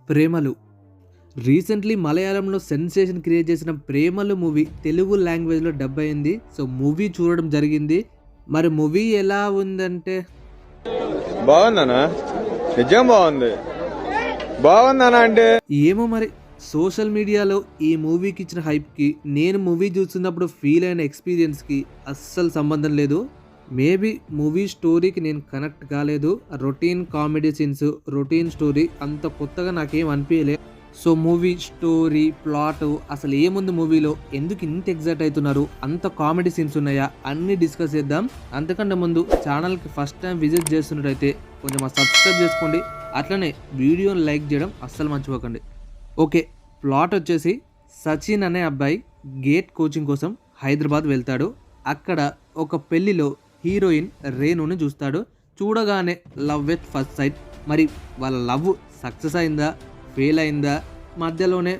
ప్రేమలు రీసెంట్లీ మలయాళంలో sensation create చేసిన ప్రేమలు మూవీ తెలుగు లాంగ్వేజ్లో డబ్ అయింది. సో మూవీ చూడడం జరిగింది. మరి మూవీ ఎలా ఉందంటే బాగుందనా? నిజం బాగుందనా అంటే ఏమో మరి సోషల్ మీడియాలో ఈ మూవీకి ఇచ్చిన హైప్కి నేను మూవీ చూస్తున్నప్పుడు ఫీల్ అయిన ఎక్స్పీరియన్స్కి అస్సలు సంబంధం లేదు. మేబీ మూవీ స్టోరీకి నేను కనెక్ట్ కాలేదు. Routine comedy scenes, routine story అంత కొత్తగా నాకేం అనిపించలే. సో మూవీ స్టోరీ, ప్లాట్ అసలు ఏముంది మూవీలో, ఎందుకు ఇంత ఎగ్జైట్ అవుతున్నారు, అంత కామెడీ సీన్స్ ఉన్నాయా, అన్నీ డిస్కస్ చేద్దాం. అంతకంటే ముందు ఛానల్కి ఫస్ట్ టైం విజిట్ చేస్తున్నట్టయితే కొంచెం సబ్స్క్రైబ్ చేసుకోండి. అట్లనే వీడియోని లైక్ చేయడం అస్సలు మర్చిపోకండి. ఓకే, ప్లాట్ వచ్చేసి సచిన్ అనే అబ్బాయి గేట్ కోచింగ్ కోసం హైదరాబాద్ వెళ్తాడు. అక్కడ ఒక పెళ్లిలో హీరోయిన్ రేణుని చూస్తాడు. చూడగానే లవ్ ఎట్ ఫస్ట్ సైట్. మరి వాళ్ళ లవ్ సక్సెస్ అయిందా, ఫెయిల్ అయిందా, మధ్యలోనే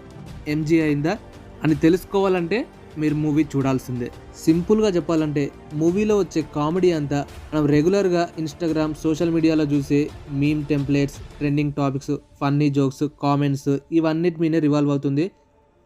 ఎంజీ అయిందా అని తెలుసుకోవాలంటే మీరు మూవీ చూడాల్సిందే. సింపుల్గా చెప్పాలంటే మూవీలో వచ్చే కామెడీ అంతా మనం రెగ్యులర్గా ఇన్స్టాగ్రామ్, సోషల్ మీడియాలో చూసే meme templates, trending topics, funny jokes, comments ఇవన్నిటి మీదే రివాల్వ్ అవుతుంది.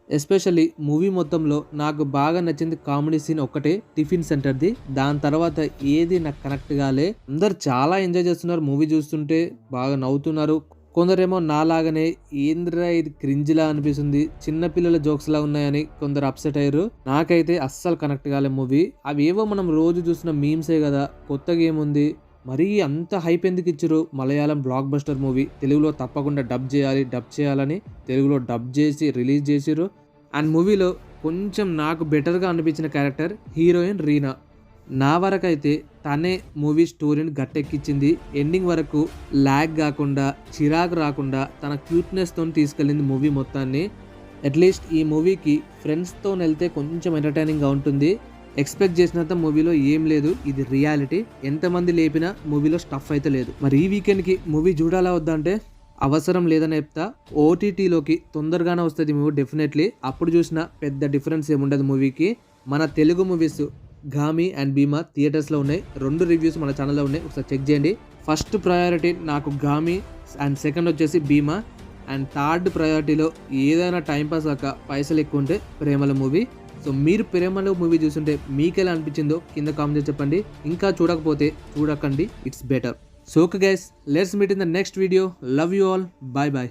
ఎస్పెషల్లీ మూవీ మొత్తంలో నాకు బాగా నచ్చింది కామెడీ సీన్ ఒక్కటే, టిఫిన్ సెంటర్ది. దాని తర్వాత ఏది నాకు కనెక్ట్ కాలే. అందరు చాలా ఎంజాయ్ చేస్తున్నారు మూవీ చూస్తుంటే, బాగా నవ్వుతున్నారు. కొందరేమో నాలాగనే ఏంద్రా ఇది క్రింజ్లా అనిపిస్తుంది, చిన్నపిల్లల జోక్స్ లా ఉన్నాయని కొందరు అప్సెట్ అయ్యారు. నాకైతే అస్సలు కనెక్ట్ కాలే మూవీ. అవేవో మనం రోజు చూసిన మీమ్సే కదా, కొత్తగా ఏముంది, మరీ అంత హైప్ ఎందుకు ఇచ్చారు. మలయాళం బ్లాక్ బస్టర్ మూవీ, తెలుగులో తప్పకుండా డబ్ చేయాలని తెలుగులో డబ్ చేసి రిలీజ్ చేసిరు. అండ్ మూవీలో కొంచెం నాకు బెటర్గా అనిపించిన క్యారెక్టర్ హీరోయిన్ రీనా. నా వరకైతే తనే మూవీ స్టోరీని గట్టెక్కించింది. ఎండింగ్ వరకు ల్యాగ్ కాకుండా, చిరాకు రాకుండా తన క్యూట్నెస్తో తీసుకెళ్ళింది మూవీ మొత్తాన్ని. అట్లీస్ట్ ఈ మూవీకి ఫ్రెండ్స్తో వెళ్తే కొంచెం ఎంటర్టైనింగ్గా ఉంటుంది. ఎక్స్పెక్ట్ చేసినంత మూవీలో ఏం లేదు, ఇది రియాలిటీ. ఎంతమంది లేపినా మూవీలో స్టఫ్ అయితే లేదు. మరి ఈ వీకెండ్కి మూవీ చూడాలా వద్దా అంటే అవసరం లేదని చెప్తా. ఓటీటీలోకి తొందరగానే వస్తుంది మూవీ డెఫినెట్లీ. అప్పుడు చూసిన పెద్ద డిఫరెన్స్ ఏముండదు మూవీకి. మన తెలుగు మూవీస్ ఘామి అండ్ భీమా థియేటర్స్లో ఉన్నాయి. 2 రివ్యూస్ మన ఛానల్లో ఉన్నాయి, ఒకసారి చెక్ చేయండి. ఫస్ట్ ప్రయారిటీ నాకు ఘామి అండ్ సెకండ్ వచ్చేసి భీమా. అండ్ థర్డ్ ప్రయారిటీలో ఏదైనా టైంపాస్ కాక పైసలు ఎక్కువ ఉంటే ప్రేమల మూవీ. సో మీరు ప్రేమలో మూవీ చూస్తుంటే మీకు ఎలా అనిపించిందో కింద కామెంట్ చేసి చెప్పండి. ఇంకా చూడకపోతే చూడకండి, it's better. So okay guys, let's meet in the next video. Love you all, bye bye.